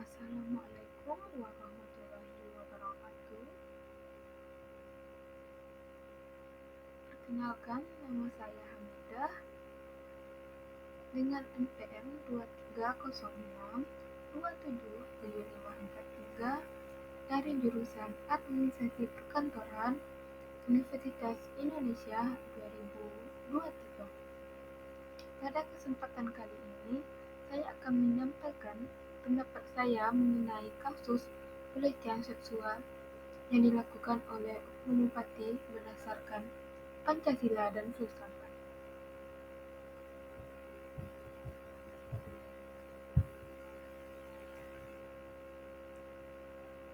Assalamualaikum warahmatullahi wabarakatuh. Perkenalkan, nama saya Hamidah dengan NPM 2306277543 dari jurusan Administrasi Perkantoran Universitas Indonesia 2023. Pada kesempatan kali ini, saya akan menyampaikan pendapat saya mengenai kasus pelecehan seksual yang dilakukan oleh oknum bupati berdasarkan Pancasila dan filsafat.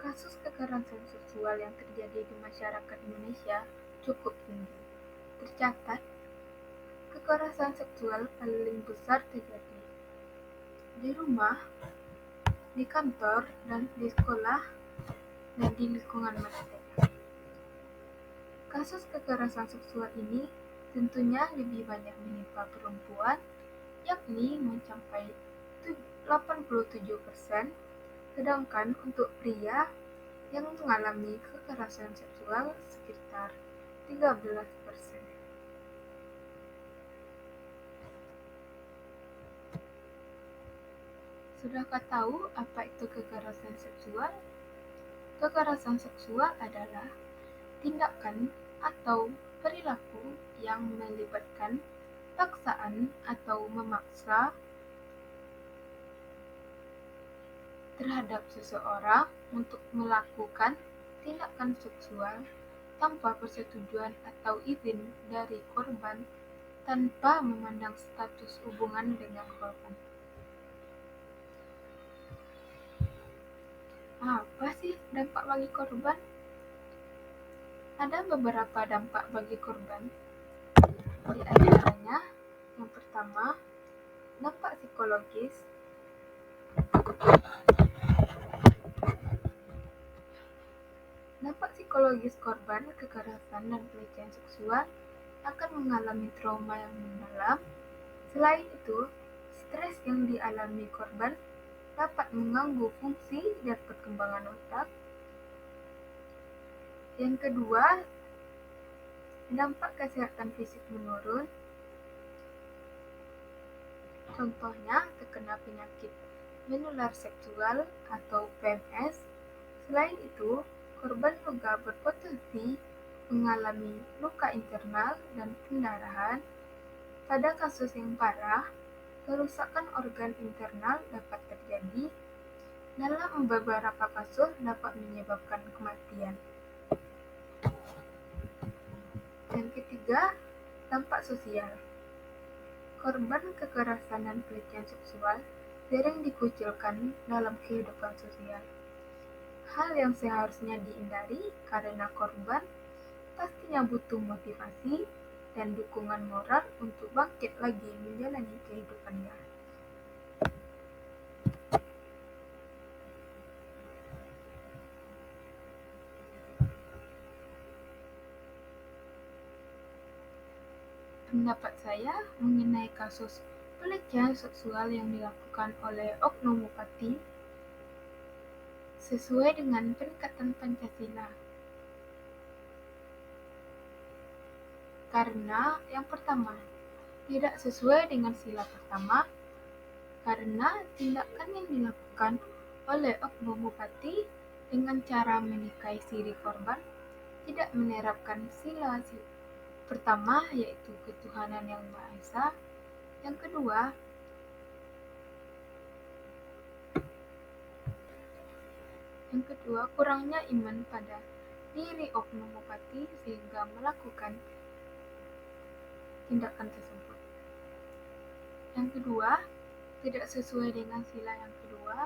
Kasus kekerasan seksual yang terjadi di masyarakat Indonesia cukup tinggi. Tercatat, kekerasan seksual paling besar terjadi di rumah, di kantor, dan di sekolah, dan di lingkungan masyarakat. Kasus kekerasan seksual ini tentunya lebih banyak menimpa perempuan, yakni mencapai 87%, sedangkan untuk pria yang mengalami kekerasan seksual sekitar 13%. Sudahkah tahu apa itu kekerasan seksual? Kekerasan seksual adalah tindakan atau perilaku yang melibatkan paksaan atau memaksa terhadap seseorang untuk melakukan tindakan seksual tanpa persetujuan atau izin dari korban tanpa memandang status hubungan dengan korban. Apa sih dampak bagi korban? Ada beberapa dampak bagi korban. Di antaranya, yang pertama, dampak psikologis. Dampak psikologis korban kekerasan dan pelecehan seksual akan mengalami trauma yang mendalam. Selain itu, stres yang dialami korban dapat mengganggu fungsi dan perkembangan otak. Yang kedua, dampak kesehatan fisik menurun. Contohnya, terkena penyakit menular seksual atau PMS. Selain itu, korban juga berpotensi mengalami luka internal dan pendarahan. Pada kasus yang parah, kerusakan organ internal dapat terjadi. Dalam beberapa kasus dapat menyebabkan kematian. Yang ketiga, dampak sosial. Korban kekerasan dan pelecehan seksual sering dikucilkan dalam kehidupan sosial. Hal yang seharusnya dihindari karena korban pastinya butuh motivasi dan dukungan moral untuk bangkit lagi menjalani kehidupannya. Pendapat saya mengenai kasus pelecehan seksual yang dilakukan oleh oknum bupati sesuai dengan Pendekatan Pancasila. Karena yang pertama, tidak sesuai dengan sila pertama, karena tindakan yang dilakukan oleh oknum bupati dengan cara menikahi siri korban tidak menerapkan sila pertama, yaitu ketuhanan yang Maha Esa. Yang kedua, kurangnya iman pada diri oknum bupati sehingga melakukan tindakan tersebut. Yang kedua, tidak sesuai dengan sila yang kedua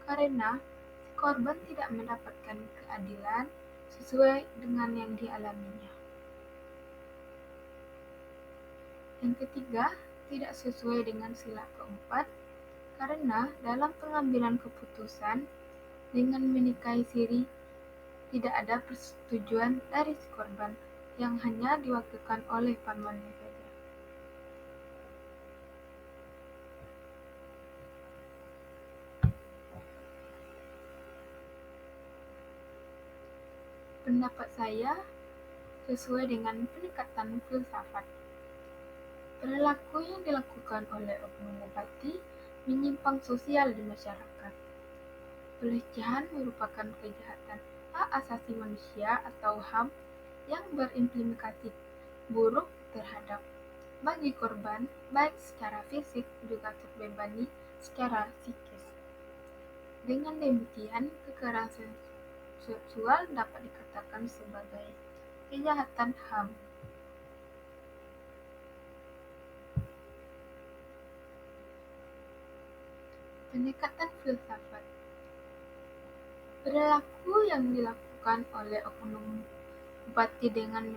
karena si korban tidak mendapatkan keadilan sesuai dengan yang dialaminya. Yang ketiga, tidak sesuai dengan sila keempat karena dalam pengambilan keputusan dengan menikahi siri tidak ada persetujuan dari si korban yang hanya diwakilkan oleh pamannya saja. pendapat saya sesuai dengan pendekatan filsafat. Perilaku yang dilakukan oleh oknum bupati menyimpang sosial di masyarakat. Pelecehan merupakan kejahatan hak asasi manusia atau HAM yang berimplikasi buruk terhadap bagi korban, baik secara fisik juga terbebani secara psikis. Dengan demikian, kekerasan seksual dapat dikatakan sebagai kejahatan HAM. Pendekatan filsafat. Perilaku yang dilakukan oleh oknum bupati dengan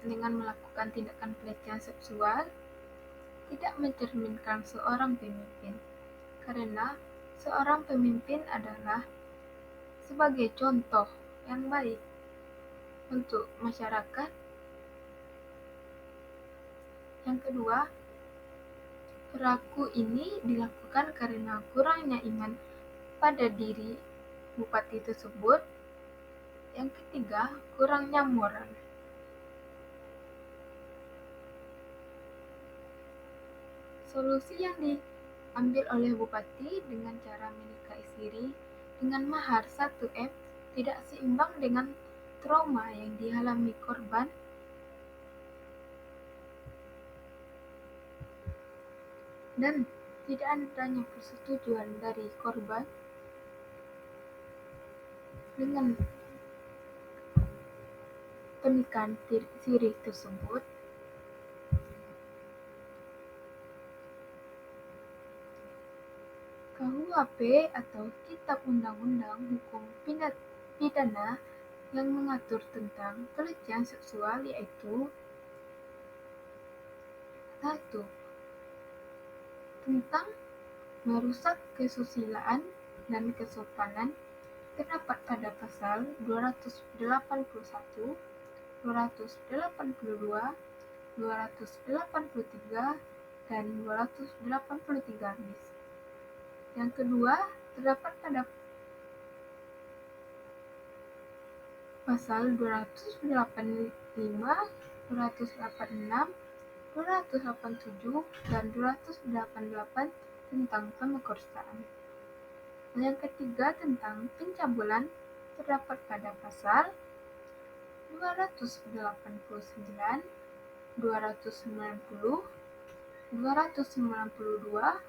melakukan tindakan pelecehan seksual tidak mencerminkan seorang pemimpin, karena seorang pemimpin adalah sebagai contoh yang baik untuk masyarakat. Yang kedua, perilaku ini dilakukan karena kurangnya iman pada diri bupati tersebut. Yang ketiga, kurangnya moral. Solusi yang diambil oleh bupati dengan cara menikahi siri dengan mahar 1M tidak seimbang dengan trauma yang dialami korban dan tidak adanya persetujuan dari korban dengan pernikahan siri tersebut. KUHP atau Kitab Undang-Undang Hukum Pidana yang mengatur tentang pelecehan seksual yaitu 1. Tentang merusak kesusilaan dan kesopanan terdapat pada pasal 281, 282, 283, dan 283 bis. Yang kedua, terdapat pada pasal 285, 286, 287, dan 288 tentang pemerkosaan. Yang ketiga, tentang pencabulan terdapat pada pasal 289, 290, 292,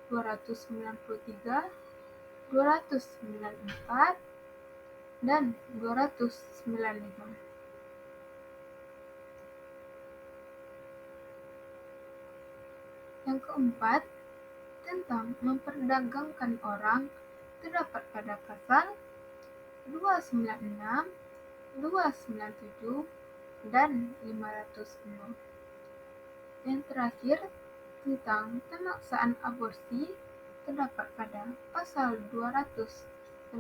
293, 294, dan 295. Yang keempat, tentang memperdagangkan orang terdapat pada pasal 296, 297, dan 506. Yang terakhir, tentang pemaksaan aborsi terdapat pada pasal 299.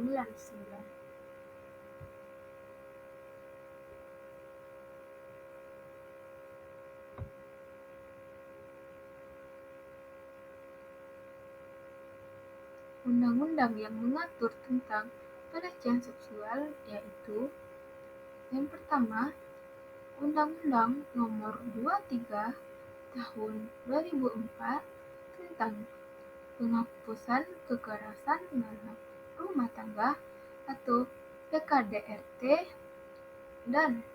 Undang-undang yang mengatur tentang pelecehan seksual yaitu yang pertama, Undang-Undang Nomor 23 Tahun 2004 tentang penghapusan kekerasan dalam rumah tangga atau PKDRT, dan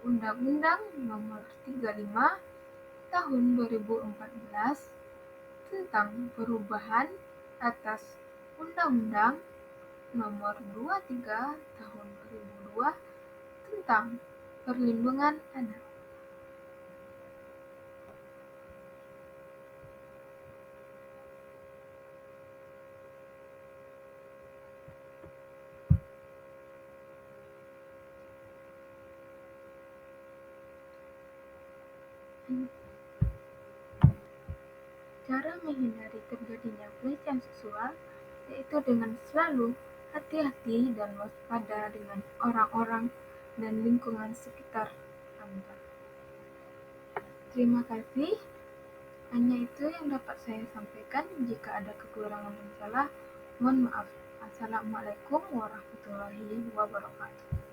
Undang-Undang Nomor 35 Tahun 2014 tentang perubahan atas Undang-Undang Nomor 23 Tahun 2002 tentang perlindungan anak. Cara menghindari terjadinya pelecehan seksual yaitu dengan selalu hati-hati dan waspada dengan orang-orang dan lingkungan sekitar Anda. Terima kasih. Hanya itu yang dapat saya sampaikan. Jika ada kekurangan dan salah, mohon maaf. Assalamualaikum warahmatullahi warahmatullahi wabarakatuh.